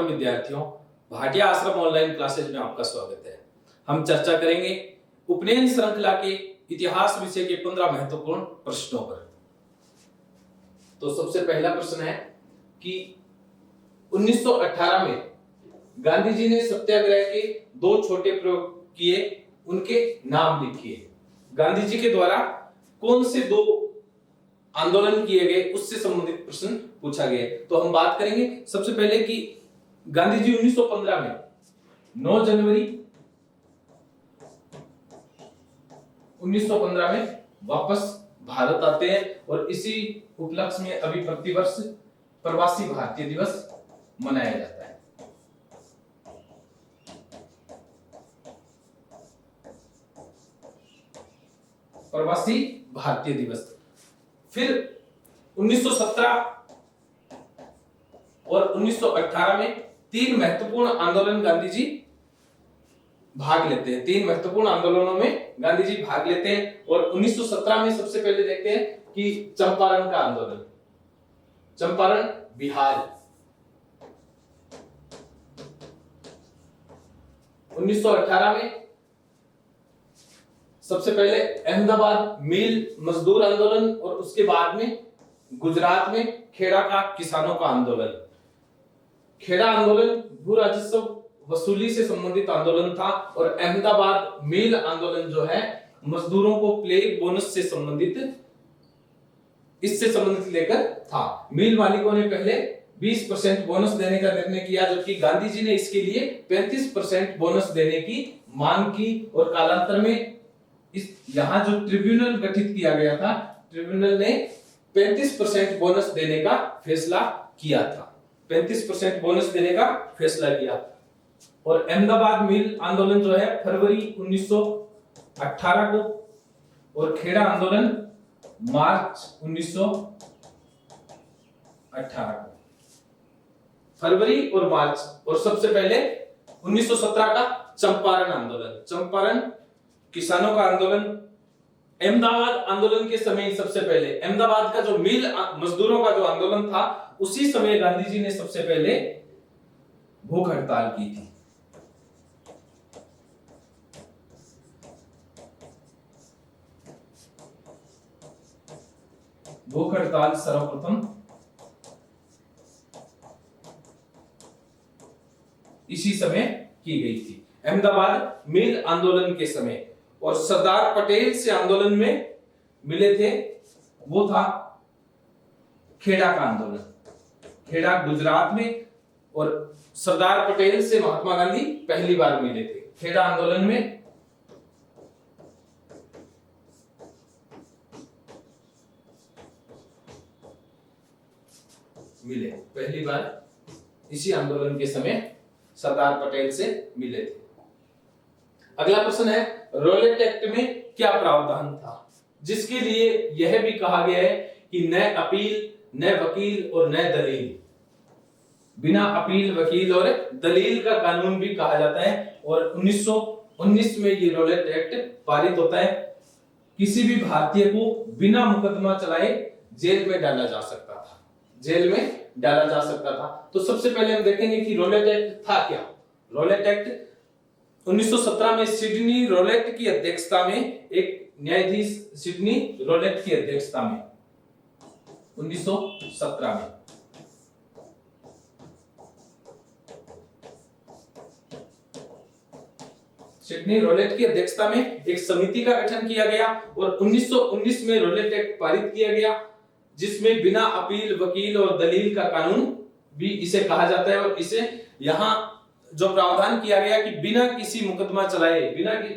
आश्रम विद्यार्थियों, भाटिया आश्रम ऑनलाइन क्लासेज में आपका स्वागत है। हम चर्चा करेंगे उपनयन श्रृंखला के इतिहास विषय के 15 महत्वपूर्ण प्रश्नों पर। तो सबसे पहला प्रश्न है कि 1918 में गांधी जी ने सत्याग्रह के 2 छोटे प्रयोग किए, उनके नाम लिखिए। गांधी जी के द्वारा कौन से 2 आंदोलन किए गए उससे संबंधित प्रश्न पूछा गया। तो हम बात करेंगे सबसे पहले कि गांधी जी 1915 में 9 जनवरी 1915 में वापस भारत आते हैं और इसी उपलक्ष्य में अभी प्रतिवर्ष प्रवासी भारतीय दिवस मनाया जाता है। प्रवासी भारतीय दिवस। फिर 1917 और 1918 में 3 महत्वपूर्ण आंदोलन गांधी जी भाग लेते हैं। 3 महत्वपूर्ण आंदोलनों में गांधी जी भाग लेते हैं और 1917 में सबसे पहले देखते हैं कि चंपारण का आंदोलन, चंपारण बिहार। 1918 में सबसे पहले अहमदाबाद मिल मजदूर आंदोलन और उसके बाद में गुजरात में खेड़ा का किसानों का आंदोलन। खेड़ा आंदोलन भू राजस्व वसूली से संबंधित आंदोलन था और अहमदाबाद मिल आंदोलन जो है मजदूरों को प्लेग बोनस से संबंधित, इससे संबंधित लेकर था। मिल मालिकों ने पहले 20% बोनस देने का निर्णय किया, जबकि गांधी जी ने इसके लिए 35% बोनस देने की मांग की और कालांतर में यहां जो ट्रिब्यूनल गठित किया गया था, ट्रिब्यूनल ने 35% बोनस देने का फैसला किया था। 35% बोनस देने का फैसला किया और अहमदाबाद मिल आंदोलन जो है फरवरी 1918 को और खेड़ा आंदोलन मार्च 1918 को। फरवरी और मार्च। और सबसे पहले 1917 का चंपारण आंदोलन, चंपारण किसानों का आंदोलन। अहमदाबाद आंदोलन के समय सबसे पहले अहमदाबाद का जो मिल मजदूरों का जो आंदोलन था, उसी समय गांधी जी ने सबसे पहले भूख हड़ताल की थी। भूख हड़ताल सर्वप्रथम इसी समय की गई थी, अहमदाबाद मिल आंदोलन के समय। और सरदार पटेल से आंदोलन में मिले थे, वो था खेड़ा का आंदोलन, खेड़ा गुजरात में। और सरदार पटेल से महात्मा गांधी पहली बार मिले थे खेड़ा आंदोलन में। मिले पहली बार इसी आंदोलन के समय सरदार पटेल से मिले थे। अगला प्रश्न है रॉलेट एक्ट में क्या प्रावधान था, जिसके लिए यह भी कहा गया है कि न अपील, न वकील और न दलील, बिना अपील, वकील और दलील का कानून भी कहा जाता है। और 1919 में ये रॉलेट एक्ट पारित होता है। किसी भी भारतीय को बिना मुकदमा चलाए जेल में डाला जा सकता था, जेल में डाला जा सकता था। तो सबसे पहले हम देखेंगे कि रॉलेट एक्ट था क्या। रॉलेट एक्ट 1917 में सिडनी रॉलेट की अध्यक्षता में एक न्यायाधीश, सिडनी रॉलेट की अध्यक्षता में 1917 में सिडनी रॉलेट की अध्यक्षता में एक समिति का गठन किया गया और 1919 में रॉलेट एक्ट पारित किया गया, जिसमें बिना अपील, वकील और दलील का कानून भी इसे कहा जाता है। और इसे यहां जो प्रावधान किया गया कि बिना किसी मुकदमा चलाए,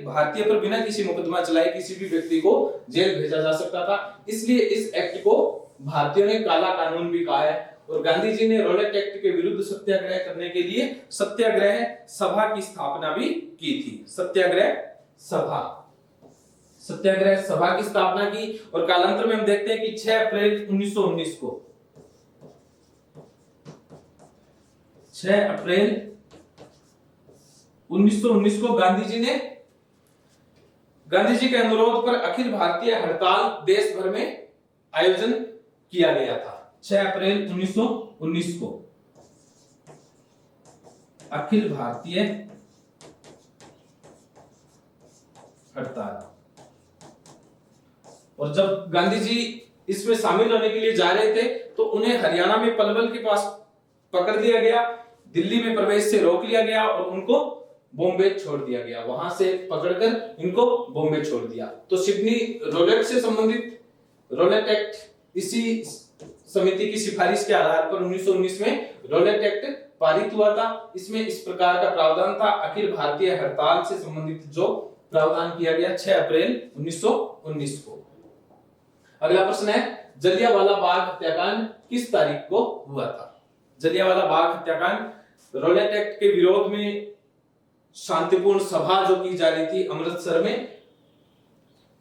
भारतीय पर बिना किसी मुकदमा चलाए किसी भी व्यक्ति को जेल भेजा जा सकता था। इसलिए इस एक्ट को भारतीयों ने काला कानून भी कहा है। और गांधी जी ने रॉलेट एक्ट के विरुद्ध सत्याग्रह करने के लिए सत्याग्रह सभा की स्थापना भी की थी। सत्याग्रह सभा की स्थापना की। और कालांतर में हम देखते हैं कि 6 अप्रैल 1919 को 6 अप्रैल 1919 को गांधी जी के अनुरोध पर अखिल भारतीय हड़ताल देश भर में आयोजन किया गया था। 6 अप्रैल 1919 को अखिल भारतीय हड़ताल। और जब गांधी जी इसमें शामिल होने के लिए जा रहे थे तो उन्हें हरियाणा में पलवल के पास पकड़ लिया गया, दिल्ली में प्रवेश से रोक लिया गया और उनको बॉम्बे छोड़ दिया गया। वहां से पकड़कर इनको बॉम्बे छोड़ दिया। तो सिडनी रोलेट से संबंधित रोलेट एक्ट इसी समिति की सिफारिश के आधार पर 1919 में रोलेट एक्ट पारित हुआ था। इसमें इस प्रकार का प्रावधान था, अखिल भारतीय हड़ताल से संबंधित जो प्रावधान किया गया 6 अप्रैल 1919 को। अगला प्रश्न है, जलियांवाला बाग हत्याकांड किस तारीख को हुआ था? जलियांवाला बाग हत्याकांड रोलेट एक्ट के विरोध में शांतिपूर्ण सभा जो की जा रही थी अमृतसर में,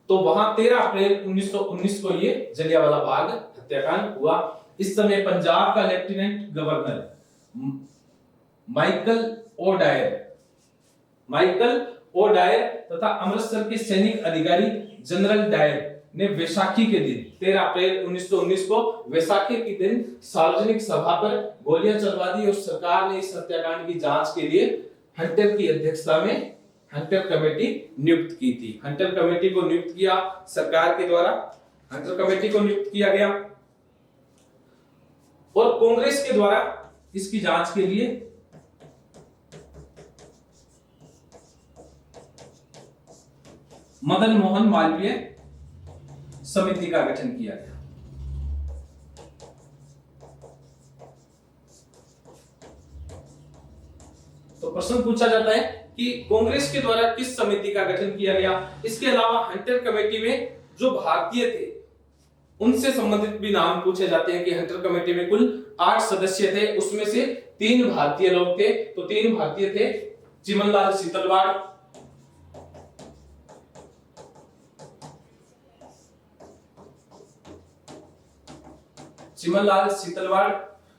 तो वहां 13 अप्रैल 1919 को ये जलियांवाला बाग हत्याकांड हुआ। इस समय पंजाब का lieutenant governor Michael O'Dwyer तथा अमृतसर के सैनिक अधिकारी जनरल डायर ने वैसाखी के दिन 13 अप्रैल 1919 को वैसाखी के दिन सार्वजनिक सभा पर गोलियां चलवा दी और सरकार ने इस हत्याकांड की जांच के लिए हंटर की अध्यक्षता में हंटर कमेटी नियुक्त की थी। हंटर कमेटी को नियुक्त किया सरकार के द्वारा, हंटर कमेटी को नियुक्त किया गया और कांग्रेस के द्वारा इसकी जांच के लिए मदन मोहन मालवीय समिति का गठन किया गया। तो प्रश्न पूछा जाता है कि कांग्रेस के द्वारा किस समिति का गठन किया गया। इसके अलावा हंटर कमेटी में जो भारतीय थे उनसे संबंधित भी नाम पूछे जाते हैं कि हंटर कमेटी में कुल 8 सदस्य थे, उसमें से 3 भारतीय लोग थे। तो 3 भारतीय थे, चिमनलाल सीतलवाड़,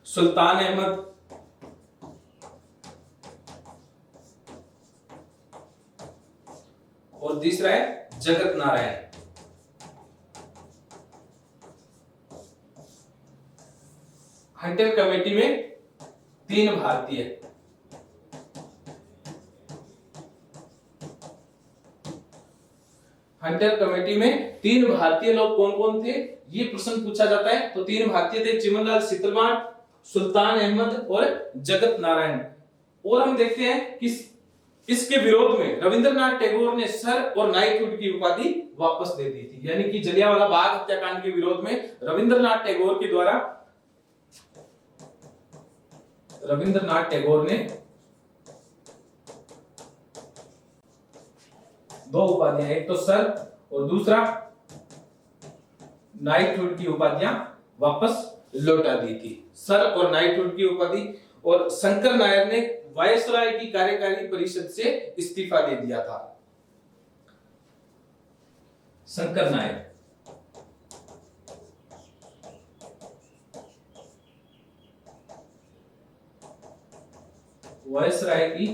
सुल्तान अहमद और तीसरा है जगत नारायण। हंटर कमेटी में 3 भारतीय, हंटर कमेटी में 3 भारतीय लोग कौन कौन थे ये प्रश्न पूछा जाता है। तो 3 भारतीय थे, चिमनलाल सीतलवाड़, सुल्तान अहमद और जगत नारायण। और हम देखते हैं कि इसके विरोध में रविंद्रनाथ टैगोर ने सर और नाइटहुड की उपाधि वापस दे दी थी। यानी कि जलियांवाला बाग हत्याकांड के विरोध में रविंद्रनाथ टैगोर ने 2 उपाधियां, एक तो सर और दूसरा नाइटहुड की उपाधियां वापस लौटा दी थी। सर और नाइटहुड की उपाधि। और शंकर नायर ने वायसराय की कार्यकारी परिषद से इस्तीफा दे दिया था। शंकर नायर वायसराय की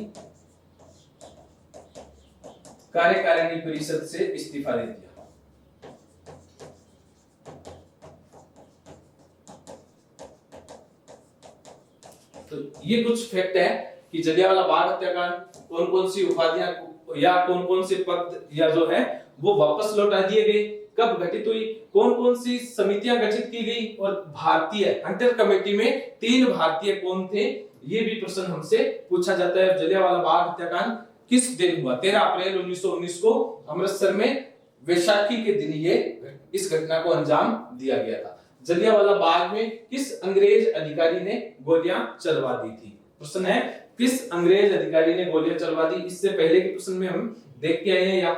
कार्यकारिणी परिषद से इस्तीफा दे दिया। तो ये कुछ फैक्ट है कि जलियांवाला बाग हत्याकांड कौन कौन सी उपाधियां या कौन कौन से पद या जो है वो वापस लौटा दिए गए, कब घटित हुई, कौन कौन सी समितियां गठित की गई और भारतीय हंटर कमेटी में 3 भारतीय कौन थे ये भी प्रश्न हमसे पूछा जाता है। जलियांवाला बाग हत्याकांड किस दिन हुआ? 13 अप्रैल 1919 को अमृतसर में वैसाखी के दिन ये इस घटना को अंजाम दिया गया था। जलियांवाला बाग में किस अंग्रेज अधिकारी ने गोलियां चलवा दी थी? प्रश्न है किस अंग्रेज अधिकारी ने गोलियां चलवा दी। इससे पहले के प्रश्न में हम देख के आए हैं या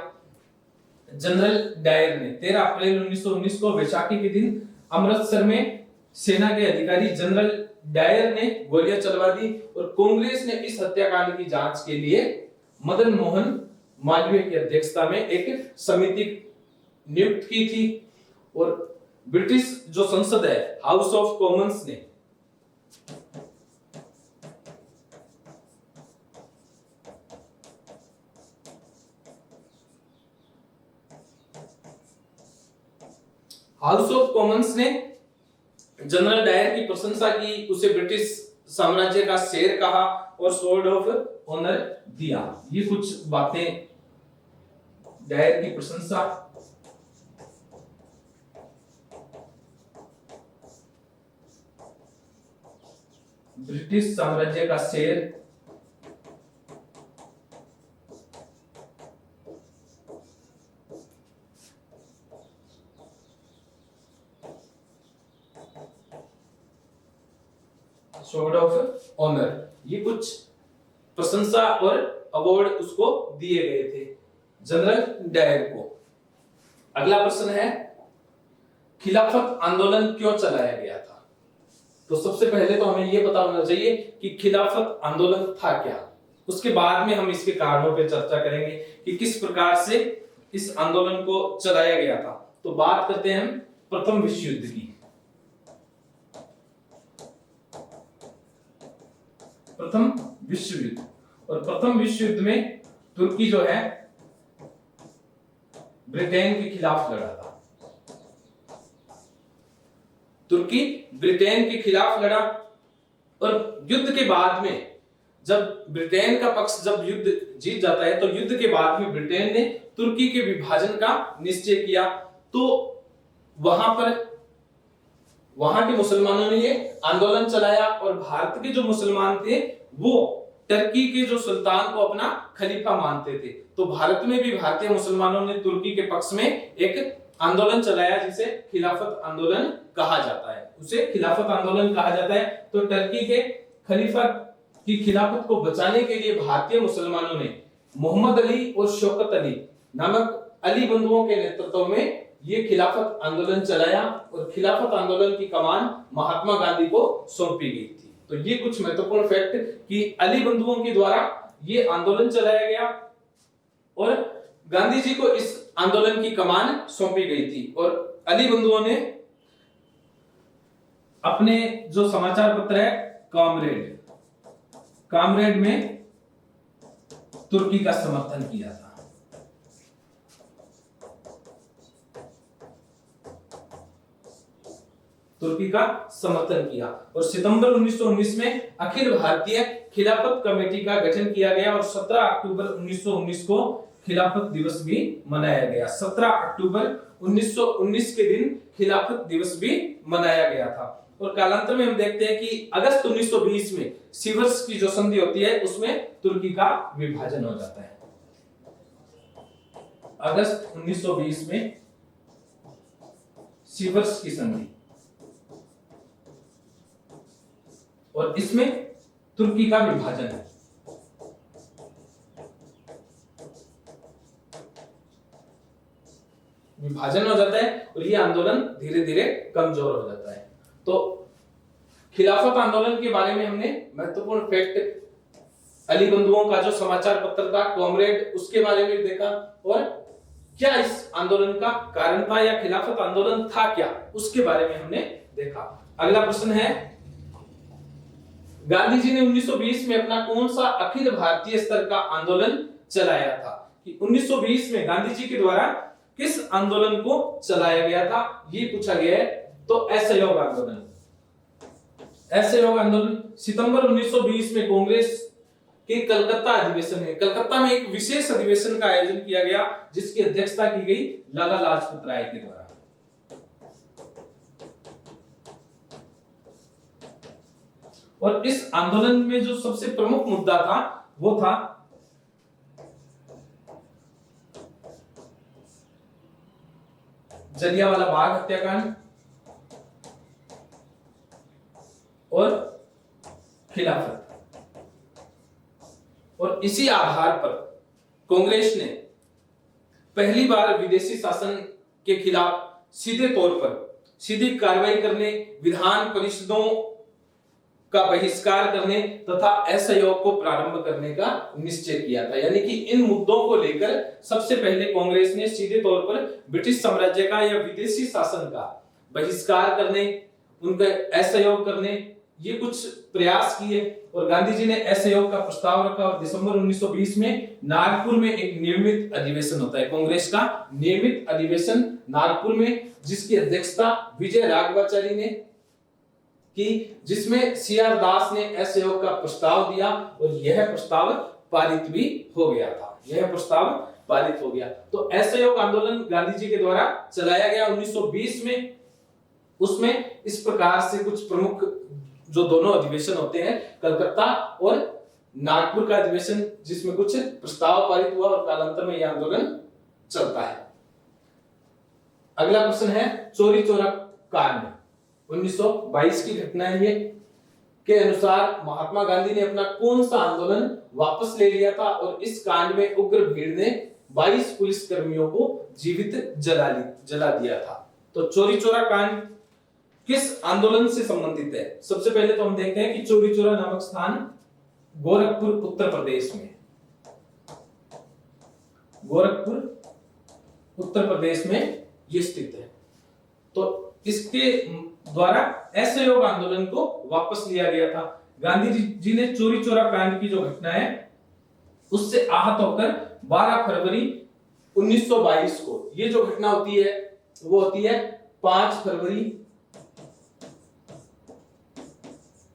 जनरल डायर ने 13 अप्रैल 1919 को वैसाखी के दिन अमृतसर में सेना के अधिकारी जनरल डायर ने गोलियां चलवा दी और कांग्रेस ने इस हत्याकांड की जांच के लिए मदन मोहन मालवीय की अध्यक्षता में एक समिति नियुक्त की थी। और ब्रिटिश जो संसद है हाउस ऑफ कॉमन्स ने जनरल डायर की प्रशंसा की, उसे ब्रिटिश साम्राज्य का शेर कहा और स्वॉर्ड ऑफ ऑनर दिया। ये कुछ बातें डायर की प्रशंसा, ब्रिटिश साम्राज्य का शेर, स्वॉर्ड ऑफ ऑनर, ये कुछ प्रशंसा और अवार्ड उसको दिए गए थे जनरल डायर को। अगला प्रश्न है, खिलाफत आंदोलन क्यों चलाया गया था? तो सबसे पहले तो हमें यह पता होना चाहिए कि खिलाफत आंदोलन था क्या। उसके बाद में हम इसके कारणों पर चर्चा करेंगे कि किस प्रकार से इस आंदोलन को चलाया गया था। तो बात करते हैं हम प्रथम विश्व युद्ध की। प्रथम विश्व युद्ध, और प्रथम विश्व युद्ध में तुर्की जो है ब्रिटेन के खिलाफ लड़ा था। तुर्की ब्रिटेन के खिलाफ लड़ा, और युद्ध के बाद में जब ब्रिटेन का पक्ष जब युद्ध जीत जाता है, तो युद्ध के बाद में ब्रिटेन ने तुर्की के विभाजन का निश्चय किया। तो वहां के मुसलमानों ने ये आंदोलन चलाया, और भारत के जो मुसलमान थे वो टर्की के जो सुल्तान को अपना खलीफा मानते थे। तो भारत में भी भारतीय मुसलमानों ने तुर्की के पक्ष में एक आंदोलन चलाया, जिसे खिलाफत आंदोलन कहा जाता है। उसे खिलाफत आंदोलन कहा जाता है। तो टर्की के खलीफा की खिलाफत को बचाने के लिए भारतीय मुसलमानों ने मोहम्मद अली और शौकत अली नामक अली बंधुओं के नेतृत्व में ये खिलाफत आंदोलन चलाया, और खिलाफत आंदोलन की कमान महात्मा गांधी को सौंपी गई थी। तो ये कुछ महत्वपूर्ण फैक्ट कि अली बंधुओं के द्वारा ये आंदोलन चलाया गया, और गांधी जी को इस आंदोलन की कमान सौंपी गई थी। और अली बंधुओं ने अपने जो समाचार पत्र है कामरेड में तुर्की का समर्थन किया था। तुर्की का समर्थन किया, और सितंबर 1919 में अखिल भारतीय खिलाफत कमेटी का गठन किया गया, और 17 अक्टूबर 1919 को खिलाफत दिवस भी मनाया गया। 17 अक्टूबर 1919 के दिन खिलाफत दिवस भी मनाया गया था। और कालांतर में हम देखते हैं कि अगस्त 1920 में सीवर्स की जो संधि होती है, उसमें तुर्की का विभाजन हो जाता है। अगस्त 1920 में सीवर्स की संधि, और इसमें तुर्की का विभाजन है। विभाजन हो जाता है, और ये आंदोलन धीरे धीरे कमजोर हो जाता है। तो खिलाफत आंदोलन के बारे में हमने महत्वपूर्ण फैक्ट, अली बंधुओं का जो समाचार पत्र था कॉमरेड, उसके बारे में देखा, और क्या इस आंदोलन का कारण था या खिलाफत आंदोलन था क्या, उसके बारे में हमने देखा। अगला प्रश्न है, गांधी जी ने 1920 में अपना कौन सा अखिल भारतीय स्तर का आंदोलन चलाया था? कि 1920 में गांधी जी के द्वारा किस आंदोलन को चलाया गया था, ये पूछा गया है। तो असहयोग आंदोलन। असहयोग आंदोलन सितंबर 1920 में कांग्रेस के कलकत्ता अधिवेशन में, कलकत्ता में एक विशेष अधिवेशन का आयोजन किया गया, जिसकी अध्यक्षता की गई लाला लाजपत राय के द्वारा। और इस आंदोलन में जो सबसे प्रमुख मुद्दा था वो था जलियांवाला बाग हत्याकांड और खिलाफत। और इसी आधार पर कांग्रेस ने पहली बार विदेशी शासन के खिलाफ सीधे तौर पर सीधी कार्रवाई करने, विधान परिषदों का बहिष्कार करने तथा असहयोग को प्रारंभ करने का निश्चय किया था। यानी कि इन मुद्दों को लेकर सबसे पहले कांग्रेस ने सीधे तौर पर ब्रिटिश साम्राज्य का या विदेशी शासन का बहिष्कार करने, उनका असहयोग करने, ये कुछ प्रयास किए। और गांधी जी ने असहयोग का प्रस्ताव रखा, और दिसंबर 1920 में नागपुर में एक नियमित अधिवेशन होता है, कांग्रेस का नियमित अधिवेशन नागपुर में, जिसकी अध्यक्षता विजय राघवाचारी ने कि जिसमें सीआर दास ने असहयोग का प्रस्ताव दिया और यह प्रस्ताव पारित भी हो गया था। यह प्रस्ताव पारित हो गया। तो असहयोग आंदोलन गांधी जी के द्वारा चलाया गया 1920 में। उसमें इस प्रकार से कुछ प्रमुख जो दोनों अधिवेशन होते हैं, कलकत्ता और नागपुर का अधिवेशन, जिसमें कुछ प्रस्ताव पारित हुआ और कालांतर में यह आंदोलन चलता है। अगला प्रश्न है चौरी चौरा कांड, 1922 की घटना है ये, के अनुसार महात्मा गांधी ने अपना कौन सा आंदोलन वापस ले लिया था और इस कांड में उग्र भीड़ ने 22 पुलिस कर्मियों को जीवित जला दिया था। तो चौरी चौरा कांड किस आंदोलन से संबंधित है? सबसे पहले तो हम देखते हैं कि चौरी चौरा नामक स्थान गोरखपुर उत्तर प्रदेश में, गोरखपुर उत्तर प्रदेश में ये स्थित है। तो इसके द्वारा असहयोग आंदोलन को वापस लिया गया था। गांधी जी ने चौरी चौरा कांड की जो घटना है उससे आहत होकर 12 फरवरी 1922 को, ये जो घटना होती है वो होती है 5 फरवरी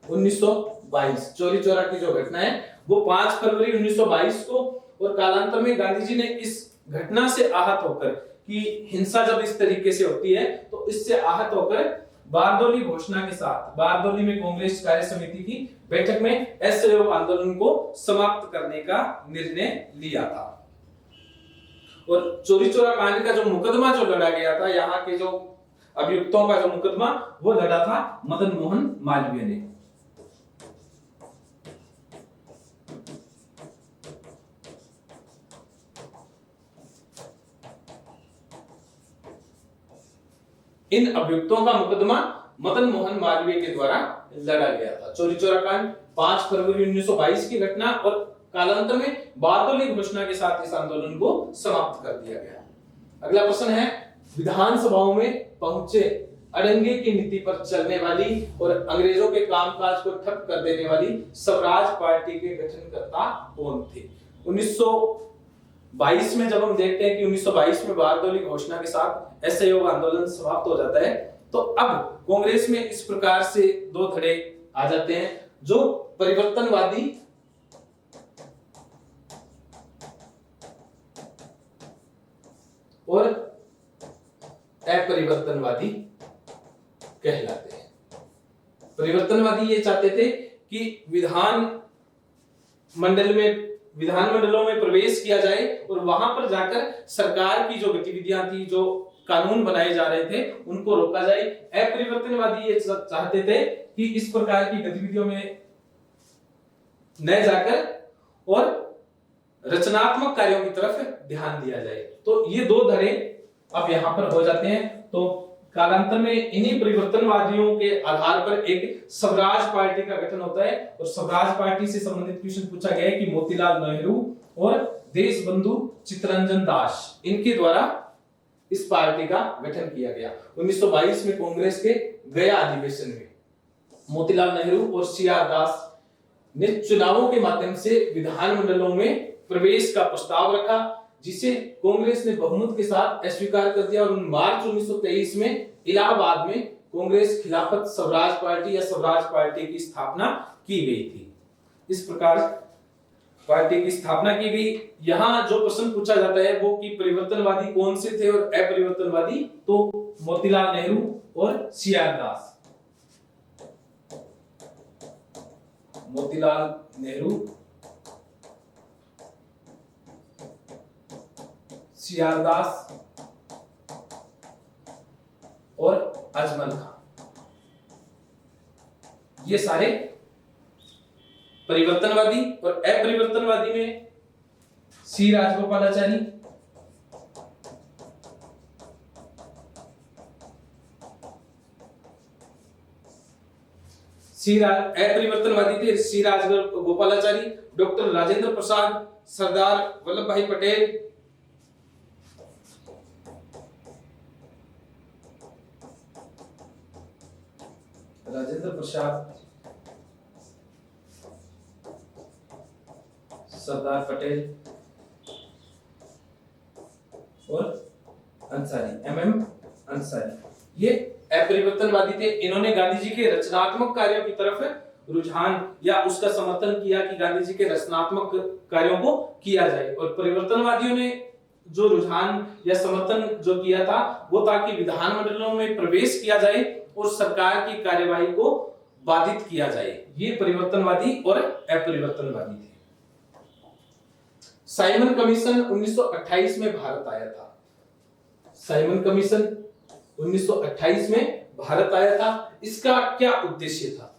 1922। चौरी चौरा की जो घटना है वो 5 फरवरी 1922 को, और कालांतर में गांधी जी ने इस घटना से आहत होकर कि हिंसा जब इस तरीके से होती है तो इससे आहत होकर बारदौली घोषणा के साथ बारदौली में कांग्रेस कार्य समिति की बैठक में असहयोग आंदोलन को समाप्त करने का निर्णय लिया था। और चौरी चौरा कांड का जो मुकदमा जो लड़ा गया था, यहाँ के जो अभियुक्तों का जो मुकदमा वो लड़ा था मदन मोहन मालवीय ने। इन अभियुक्तों का मुकदमा मदन मोहन मालवीय के द्वारा लड़ा गया था। चौरी चौरा कांड 5 फरवरी 1922 की घटना और कालांतर में बारदौली घोषणा के साथ इस आंदोलन को समाप्त कर दिया गया। अगला प्रश्न है विधानसभाओं में पहुंचे अड़ंगे की नीति पर चलने वाली और अंग्रेजों के कामकाज को ठप कर देने वाली स्वराज पार्टी के गठनकर्ता कौन थे? 1922 में जब हम देखते हैं कि 1922 में बारदौली घोषणा के साथ असहयोग आंदोलन समाप्त हो जाता है, तो अब कांग्रेस में इस प्रकार से दो धड़े आ जाते हैं, जो परिवर्तनवादी और अपरिवर्तनवादी कहलाते हैं। परिवर्तनवादी ये चाहते थे कि विधानमंडलों में प्रवेश किया जाए और वहां पर जाकर सरकार की जो गतिविधियां थी, जो कानून बनाए जा रहे थे, उनको रोका जाए। अपरिवर्तनवादी ये चाहते थे कि इस प्रकार की गतिविधियों में न जाकर और रचनात्मक कार्यों की तरफ ध्यान दिया जाए। तो ये दो धड़े अब यहां पर हो जाते हैं। तो कालांतर में इन्हीं परिवर्तनवादियों के आधार पर एक स्वराज पार्टी का गठन होता है, और स्वराज पार्टी से संबंधित क्वेश्चन पूछा गया है कि मोतीलाल नेहरू और देशबंधु चित्तरंजन दास, इनके द्वारा इस पार्टी का गठन किया गया। 1922 में कांग्रेस के गया अधिवेशन में मोतीलाल नेहरू और सीआर दास ने चुनावों के माध्यम से विधानमंडलों में प्रवेश का प्रस्ताव रखा, जिसे कांग्रेस ने बहुमत के साथ अस्वीकार कर दिया। और मार्च 1923 में इलाहाबाद में कांग्रेस खिलाफत स्वराज पार्टी या स्वराज पार्टी की स्थापना की गई थी। इस प्रकार पार्टी की स्थापना की गई। यहाँ जो प्रश्न पूछा जाता है वो कि परिवर्तनवादी कौन से थे और अपरिवर्तनवादी, तो मोतीलाल नेहरू और सीआर दास। मोतीलाल नेहरू, सीआर दास और अजमल खान, ये सारे परिवर्तनवादी। और अपरिवर्तनवादी में सी राजगोपालाचारी, अपरिवर्तनवादी थे सी राजगोपालाचारी, डॉक्टर राजेंद्र प्रसाद, सरदार वल्लभ भाई पटेल, राजेंद्र प्रसाद, सरदार पटेल और अंसारी, एमएम अंसारी, ये अपरिवर्तनवादी थे। इन्होंने गांधी जी के रचनात्मक कार्यों की तरफ रुझान या उसका समर्थन किया कि गांधी जी के रचनात्मक कार्यों को किया जाए, और परिवर्तनवादियों ने जो रुझान या समर्थन जो किया था वो था कि विधानमंडलों में प्रवेश किया जाए और सरकार की कार्यवाही को बाधित किया जाए। ये परिवर्तनवादी और अपरिवर्तनवादी थे। साइमन कमीशन 1928 में भारत आया था। साइमन कमीशन 1928 में भारत आया था। इसका क्या उद्देश्य था?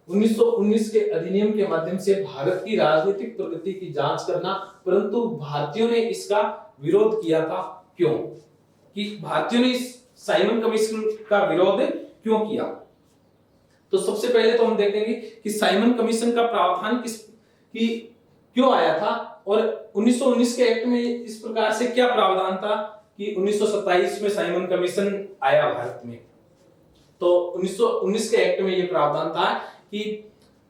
1919 के अधिनियम के माध्यम से भारत की राजनीतिक प्रगति की जांच करना, परंतु भारतीयों ने इसका विरोध किया था। क्यों? कि भारतीयों ने इस साइमन कमीशन का विरोध क्यों किया? तो सबसे पहले तो हम देखेंगे कि साइमन कमीशन का प्रावधान क्यों आया था, और 1919 के एक्ट में इस प्रकार से क्या प्रावधान था कि 1927 में साइमन कमीशन आया भारत में। तो 1919 के एक्ट में यह प्रावधान था कि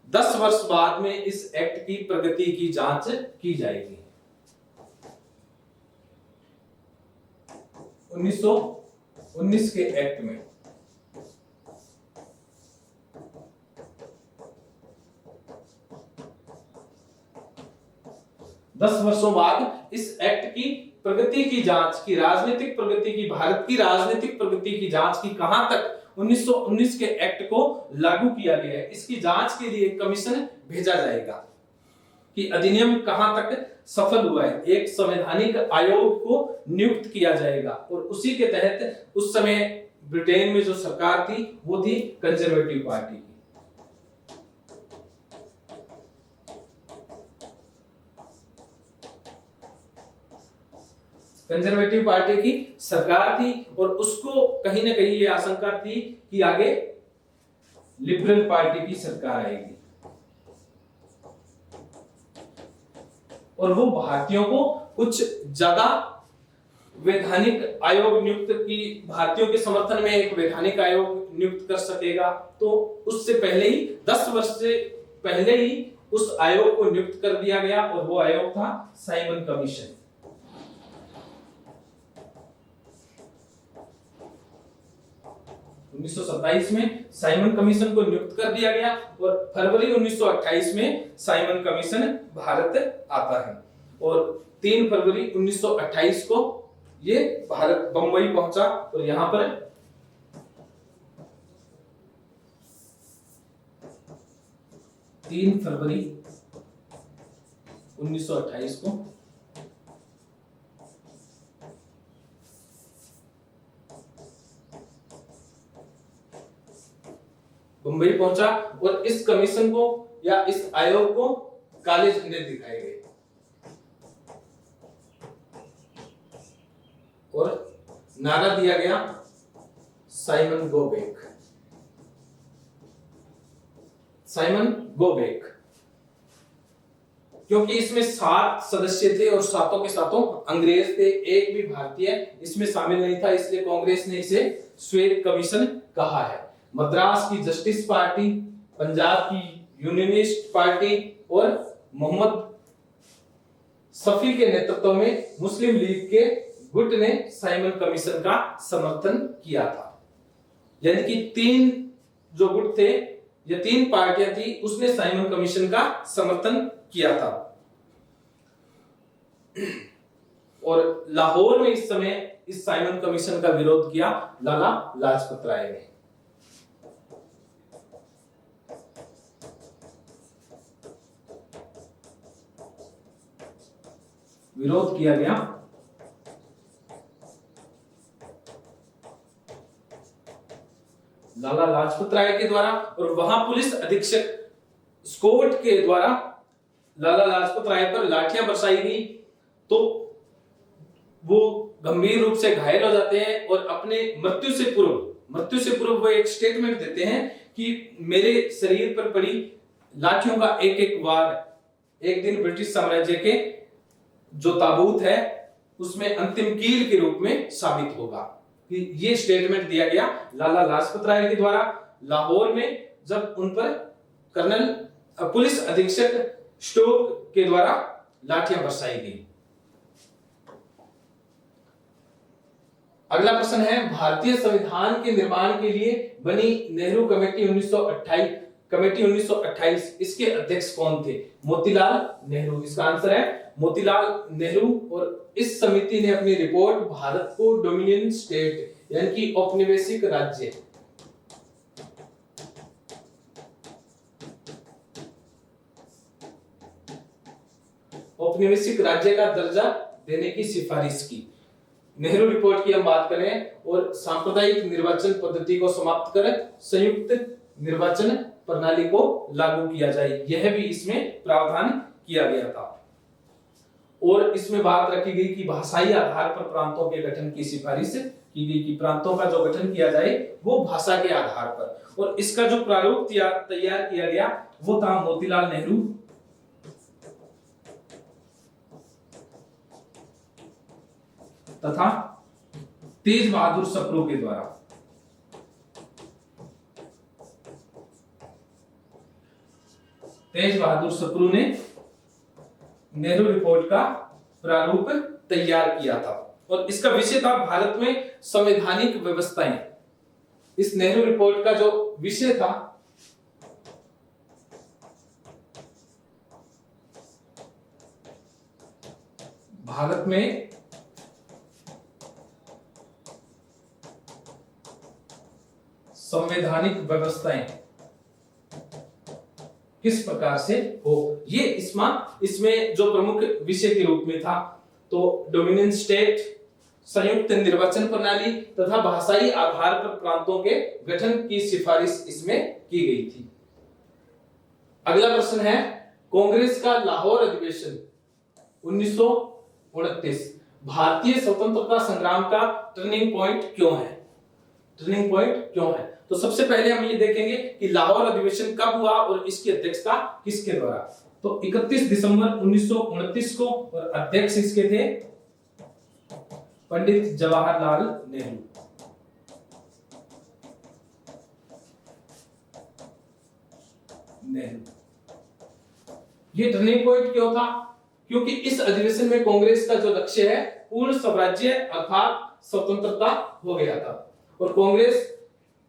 10 वर्ष बाद में इस एक्ट की प्रगति की जांच की जाएगी। 1919 के एक्ट में 10 वर्षों बाद इस एक्ट की प्रगति की जांच की, राजनीतिक प्रगति की, भारत की राजनीतिक प्रगति की जांच की कहां तक 1919 के एक्ट को लागू किया गया है, इसकी जांच के लिए कमीशन भेजा जाएगा कि अधिनियम कहां तक सफल हुआ है। एक संवैधानिक आयोग को नियुक्त किया जाएगा, और उसी के तहत उस समय ब्रिटेन में जो सरकार थी वो थी कंजर्वेटिव पार्टी की। कंजर्वेटिव पार्टी की सरकार थी, और उसको कहीं ना कहीं ये आशंका थी कि आगे लिबरल पार्टी की सरकार आएगी, और वो भारतीयों को कुछ ज्यादा वैधानिक आयोग नियुक्त की, भारतीयों के समर्थन में एक वैधानिक आयोग नियुक्त कर सकेगा। तो उससे पहले ही 10 वर्ष से पहले ही उस आयोग को नियुक्त कर दिया गया, और वो आयोग था साइमन कमीशन। 1927 में साइमन कमीशन को नियुक्त कर दिया गया, और फरवरी 1928 में साइमन कमीशन भारत आता है, और 3 फरवरी 1928 को ये भारत बंबई पहुंचा, और यहां पर 3 फरवरी 1928 को मुंबई पहुंचा, और इस कमीशन को या इस आयोग को काले झंडे दिखाए गए, और नारा दिया गया Simon go back, Simon go back. क्योंकि इसमें 7 सदस्य थे और सातों के सातों अंग्रेज थे, एक भी भारतीय इसमें शामिल नहीं था, इसलिए कांग्रेस ने इसे श्वेत कमीशन कहा है। मद्रास की जस्टिस पार्टी, पंजाब की यूनियनिस्ट पार्टी और मोहम्मद शफी के नेतृत्व में मुस्लिम लीग के गुट ने साइमन कमीशन का समर्थन किया था। यानी कि 3 जो गुट थे या 3 पार्टियां थी, उसने साइमन कमीशन का समर्थन किया था। और लाहौर में इस समय इस साइमन कमीशन का विरोध किया लाला लाजपत राय ने। विरोध किया गया लाला लाजपत राय के द्वारा, और वहां पुलिस अधीक्षक स्कॉट के द्वारा लाला लाजपत राय पर लाठियां बरसाई गई, तो वो गंभीर रूप से घायल हो जाते हैं, और अपने मृत्यु से पूर्व वो एक स्टेटमेंट देते हैं कि मेरे शरीर पर पड़ी लाठियों का एक एक वार एक दिन ब्रिटिश साम्राज्य के जो ताबूत है उसमें अंतिम कील के रूप में साबित होगा। कि ये स्टेटमेंट दिया गया लाला लाजपत राय के द्वारा लाहौर में, जब उन पर कर्नल पुलिस अधीक्षक स्टोक के द्वारा लाठियां बरसाई गई। अगला प्रश्न है, भारतीय संविधान के निर्माण के लिए बनी नेहरू कमेटी 1928 इसके अध्यक्ष कौन थे? मोतीलाल नेहरू। इसका आंसर है मोतीलाल नेहरू। और इस समिति ने अपनी रिपोर्ट भारत को डोमिनियन स्टेट यानी कि औपनिवेशिक राज्य का दर्जा देने की सिफारिश की। नेहरू रिपोर्ट की हम बात करें और सांप्रदायिक निर्वाचन पद्धति को समाप्त कर संयुक्त निर्वाचन प्रणाली को लागू किया जाए, यह भी इसमें प्रावधान किया गया था। और इसमें बात रखी गई कि भाषाई आधार पर प्रांतों के गठन की सिफारिश की गई कि प्रांतों का जो गठन किया जाए वो भाषा के आधार पर। और इसका जो प्रारूप तैयार किया गया वो था मोतीलाल नेहरू तथा तेज बहादुर सप्रू के द्वारा। तेज बहादुर सप्रू ने नेहरू रिपोर्ट का प्रारूप तैयार किया था और इसका विषय था भारत में संवैधानिक व्यवस्थाएं। इस नेहरू रिपोर्ट का जो विषय था भारत में संवैधानिक व्यवस्थाएं किस प्रकार से हो, ये इसमें जो प्रमुख विषय के रूप में था तो डोमिनियन स्टेट, संयुक्त निर्वाचन प्रणाली तथा भाषाई आधार पर प्रांतों के गठन की सिफारिश इसमें की गई थी। अगला प्रश्न है, कांग्रेस का लाहौर अधिवेशन 1929 भारतीय स्वतंत्रता संग्राम का टर्निंग पॉइंट क्यों है? टर्निंग पॉइंट क्यों है? तो सबसे पहले हम ये देखेंगे कि लाहौर अधिवेशन कब हुआ और इसकी अध्यक्षता किसके द्वारा। तो 31 दिसंबर 1929 को और अध्यक्ष इसके थे पंडित जवाहरलाल नेहरू। ये टर्निंग पॉइंट क्यों था? क्योंकि इस अधिवेशन में कांग्रेस का जो लक्ष्य है पूर्ण स्वराज्य अर्थात स्वतंत्रता हो गया था। और कांग्रेस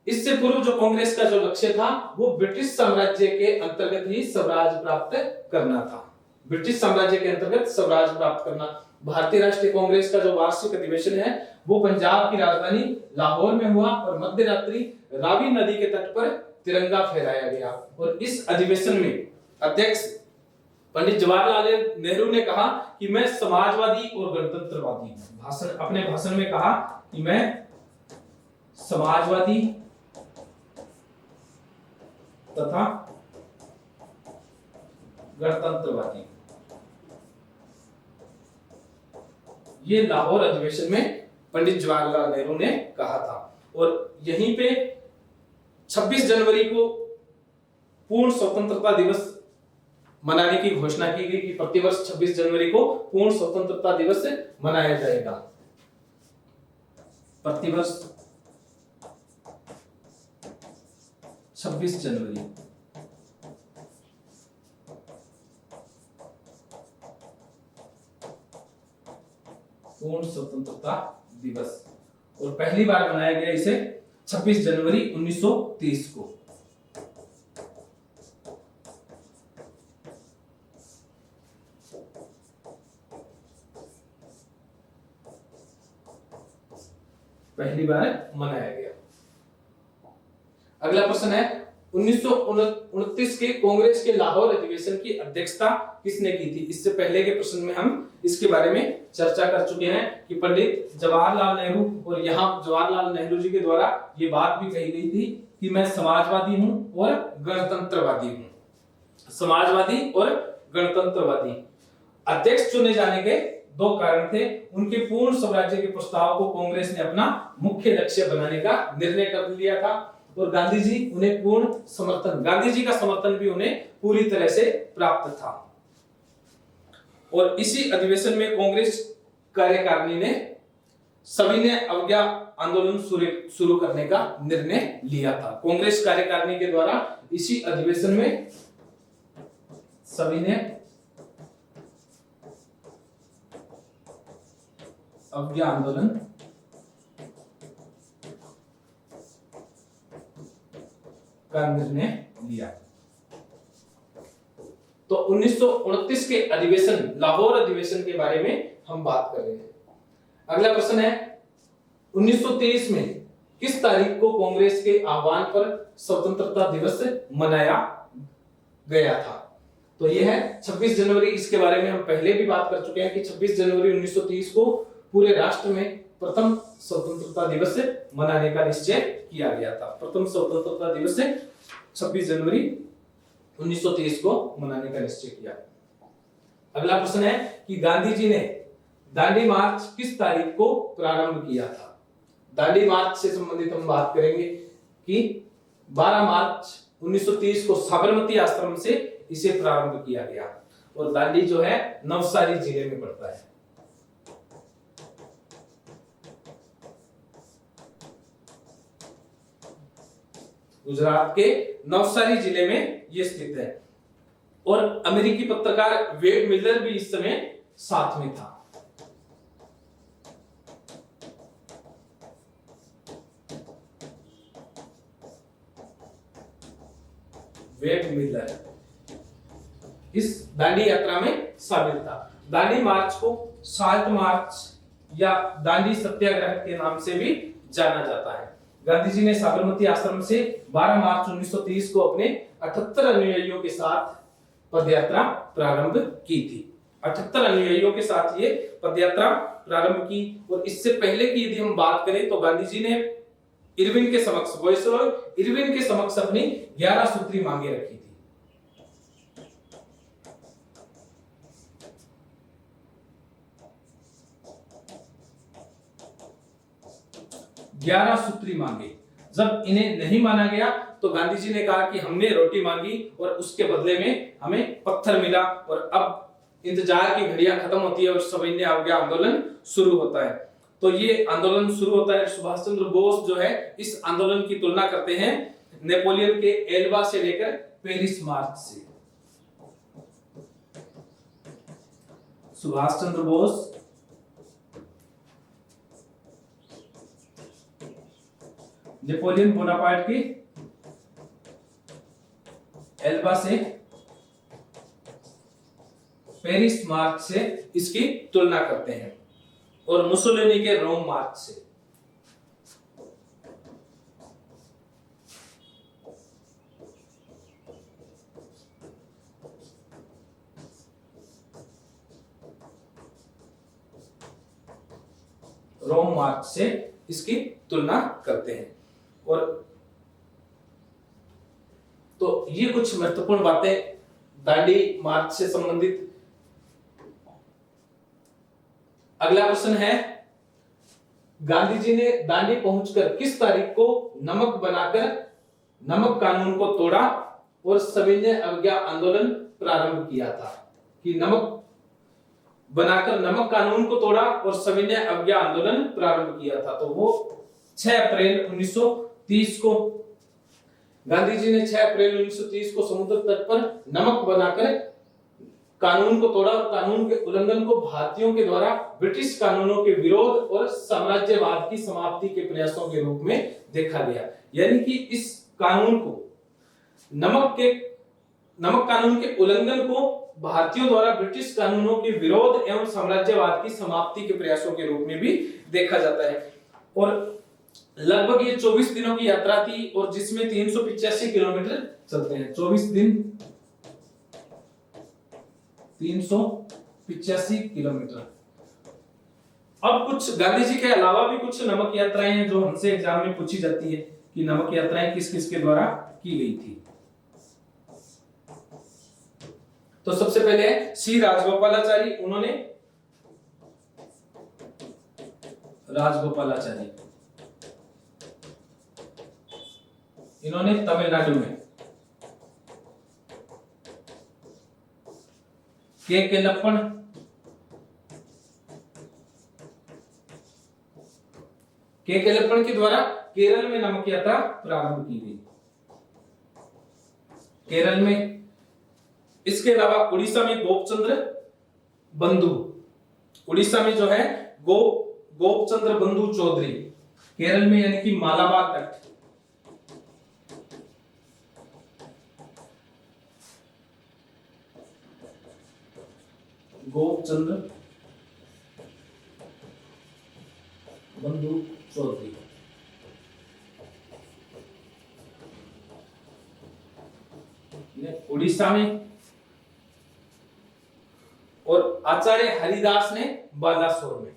इससे पूर्व जो कांग्रेस का जो लक्ष्य था वो ब्रिटिश साम्राज्य के अंतर्गत ही स्वराज प्राप्त करना था। ब्रिटिश साम्राज्य के अंतर्गत स्वराज प्राप्त करना। भारतीय राष्ट्रीय कांग्रेस का जो वार्षिक अधिवेशन है वो पंजाब की राजधानी लाहौर में हुआ और मध्य रात्रि रावी नदी के तट पर तिरंगा फहराया गया। और इस अधिवेशन में अध्यक्ष पंडित जवाहरलाल नेहरू ने कहा कि मैं समाजवादी और गणतंत्रवादी हूं। अपने भाषण में कहा कि मैं समाजवादी तथा गणतंत्रवादी। ये लाहौर अधिवेशन में पंडित जवाहरलाल नेहरू ने कहा था। और यहीं पे 26 जनवरी को पूर्ण स्वतंत्रता दिवस मनाने की घोषणा की गई कि प्रतिवर्ष 26 जनवरी को पूर्ण स्वतंत्रता दिवस मनाया जाएगा। प्रतिवर्ष 26 जनवरी पूर्ण स्वतंत्रता दिवस। और पहली बार मनाया गया इसे 26 जनवरी 1930 को। पहली बार मनाया गया। अगला प्रश्न है 1929 के कांग्रेस के लाहौर अधिवेशन की अध्यक्षता किसने की थी? इससे पहले के प्रश्न में हम इसके बारे में चर्चा कर चुके हैं कि पंडित जवाहरलाल नेहरू। और यहाँ जवाहरलाल नेहरू जी के द्वारा ये बात भी कही गई थी कि मैं समाजवादी हूं और गणतंत्रवादी हूं। समाजवादी और गणतंत्रवादी। अध्यक्ष चुने जाने के दो कारण थे। उनके पूर्ण स्वराज्य के प्रस्ताव को कांग्रेस ने अपना मुख्य लक्ष्य बनाने का निर्णय कर लिया था और गांधी जी का समर्थन भी उन्हें पूरी तरह से प्राप्त था। और इसी अधिवेशन में कांग्रेस कार्यकारिणी ने सविनय अवज्ञा आंदोलन शुरू करने का निर्णय लिया था। कांग्रेस कार्यकारिणी के द्वारा इसी अधिवेशन में सविनय अवज्ञा आंदोलन का निर्णय लिया। तो 1929 के अधिवेशन, लाहौर अधिवेशन के बारे में हम बात कर रहे हैं। अगला प्रश्न है 1923 में किस तारीख को कांग्रेस के आह्वान पर स्वतंत्रता दिवस मनाया गया था? तो यह है 26 जनवरी। इसके बारे में हम पहले भी बात कर चुके हैं कि 26 जनवरी 1930 को पूरे राष्ट्र में प्रथम स्वतंत्रता दिवस मनाने का निश्चय किया गया था। प्रथम स्वतंत्रता दिवस 26 जनवरी 1930 को मनाने का निश्चय किया। अगला प्रश्न है कि गांधी जी ने दांडी मार्च किस तारीख को प्रारंभ किया था? दांडी मार्च से संबंधित हम बात करेंगे कि 12 मार्च 1930 को साबरमती आश्रम से इसे प्रारंभ किया गया। और दांडी जो है नवसारी जिले में पड़ता है। गुजरात के नवसारी जिले में यह स्थित है। और अमेरिकी पत्रकार वेड मिलर भी इस समय साथ में था। वेड मिलर इस दांडी यात्रा में शामिल था। दांडी मार्च को साल्ट मार्च या दांडी सत्याग्रह के नाम से भी जाना जाता है। गांधी जी ने साबरमती आश्रम से 12 मार्च 1930 को अपने 78 अनुयायियों के साथ पदयात्रा प्रारंभ की थी। 78 अनुयायियों के साथ ये पदयात्रा प्रारंभ की। और इससे पहले की यदि हम बात करें तो गांधी जी ने इरविन के समक्ष, वायसरॉय इरविन के समक्ष अपनी 11 सूत्री मांगे रखी थी। 11 सूत्री मांगे। जब इन्हें नहीं माना गया तो गांधी जी ने कहा कि हमने रोटी मांगी और उसके बदले में हमें पत्थर मिला। और अब इंतजार की घड़ियां खत्म होती है और सविनय अवज्ञा आंदोलन शुरू होता है। तो ये आंदोलन शुरू होता है। सुभाष चंद्र बोस जो है इस आंदोलन की तुलना करते हैं नेपोलियन के एल्बा से लेकर पेरिस मार्च से। सुभाष चंद्र बोस नेपोलियन बोनापार्ट की एल्बा से पेरिस मार्च से इसकी तुलना करते हैं। और मुसोलिनी के रोम मार्च से। रोम मार्च से इसकी तुलना करते हैं। और तो ये कुछ महत्वपूर्ण बातें दांडी मार्च से संबंधित। अगला प्रश्न है गांधी जी ने दांडी पहुंचकर किस तारीख को नमक बनाकर नमक कानून को तोड़ा और सविनय अवज्ञा आंदोलन प्रारंभ किया था? कि नमक बनाकर नमक कानून को तोड़ा और सविनय अवज्ञा आंदोलन प्रारंभ किया था। तो वो 6 अप्रैल 1930 को गांधी जी ने 6 अप्रैल 1930 को समुद्र तट पर नमक बनाकर कानून को तोड़ा। और कानून के उल्लंघन को भारतीयों के द्वारा ब्रिटिश कानूनों के विरोध और साम्राज्यवाद की समाप्ति के प्रयासों के रूप में देखा गया। यानी कि इस कानून को नमक कानून के उल्लंघन को भारतीयों द्वारा ब्रिटिश कानूनों के विरोध एवं साम्राज्यवाद की समाप्ति के प्रयासों के रूप में भी देखा जाता है। और लगभग ये 24 दिनों की यात्रा थी और जिसमें 385 किलोमीटर चलते हैं। 24 दिन 385 किलोमीटर। अब कुछ गांधी जी के अलावा भी कुछ नमक यात्राएं हैं जो हमसे एग्जाम में पूछी जाती है कि नमक यात्राएं किस किस के द्वारा की गई थी। तो सबसे पहले सी राजगोपालाचारी। उन्होंने राजगोपालाचारी इन्होंने तमिलनाडु में। के केलप्पन के द्वारा केरल में नमक यात्रा प्रारंभ की गई। केरल में। इसके अलावा उड़ीसा में गोपचंद्र बंधु। उड़ीसा में जो है गोपचंद्र बंधु चौधरी। केरल में यानी कि मालाबार तट। गोपचंद्र बंधु चौधरी। उड़ीसा में, और आचार्य हरिदास ने बालासोर में।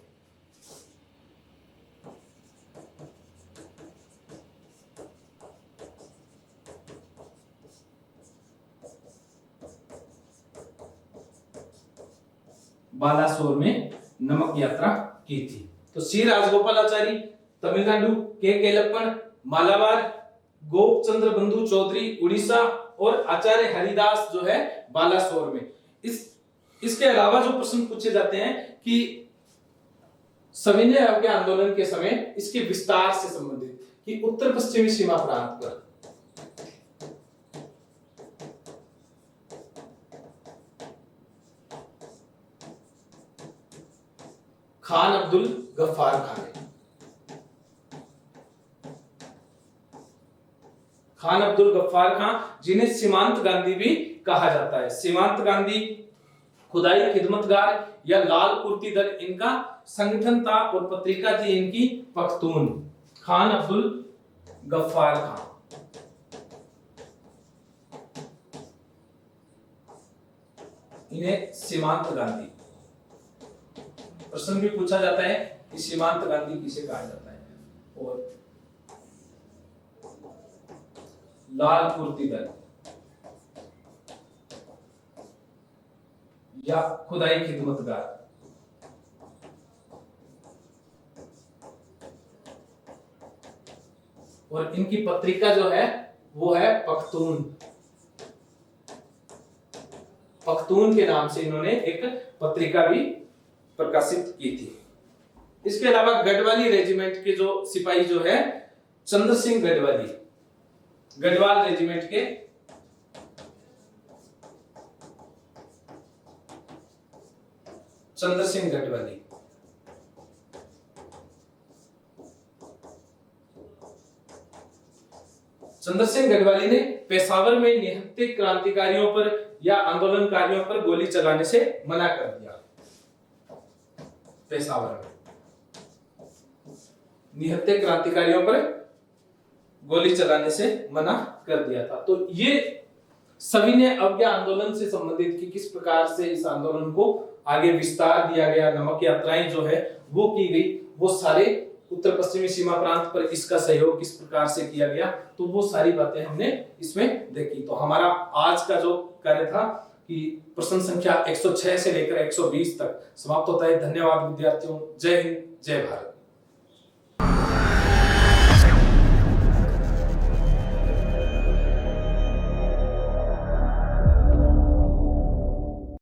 बालासोर में नमक यात्रा की थी। तो सी राजगोपालाचारी तमिलनाडु, के केलप्पन मालाबार, गोपचंद्र बंधु चौधरी उड़ीसा और आचार्य हरिदास जो है बालासोर में। इसके अलावा जो प्रश्न पूछे जाते हैं कि सविनय अवज्ञा आंदोलन के समय इसके विस्तार से संबंधित कि उत्तर पश्चिमी सीमा प्रांत पर खान अब्दुल गफ्फार खान ने, खान अब्दुल गफ्फार खान जिन्हें सीमांत गांधी भी कहा जाता है। सीमांत गांधी, खुदाई खिदमतगार या लाल कुर्ती दल इनका संगठन था और पत्रिका थी इनकी पख्तून। खान अब्दुल गफ्फार खान, इन्हें सीमांत गांधी। प्रश्न भी पूछा जाता है कि सीमांत गांधी किसे कहा जाता है, और लाल कुर्ती दल या खुदाई खिदमतगार। और इनकी पत्रिका जो है वो है पख्तून। पख्तून के नाम से इन्होंने एक पत्रिका भी प्रकाशित की थी। इसके अलावा गढ़वाली रेजिमेंट के जो सिपाही जो है चंद्र सिंह गढ़वाली, गढ़वाल रेजिमेंट के चंद्र सिंह गढ़वाली, चंद्र सिंह गढ़वाली ने पेशावर में निहत्थे क्रांतिकारियों पर या आंदोलनकारियों पर गोली चलाने से मना कर दिया। पेशावर में निहत्थे क्रांतिकारियों पर गोली चलाने से मना कर दिया था। तो ये सविनय अवज्ञा आंदोलन से संबंधित कि किस प्रकार से इस आंदोलन को आगे विस्तार दिया गया, नमक यात्राएं जो है वो की गई, वो सारे उत्तर पश्चिमी सीमा प्रांत पर इसका सहयोग किस प्रकार से किया गया, तो वो सारी बातें हमने इसमें देखी। तो हमारा आज का जो कार्य था कि प्रश्न संख्या 106 से लेकर 120 तक समाप्त होता है। धन्यवाद विद्यार्थियों। जय हिंद, जय भारत।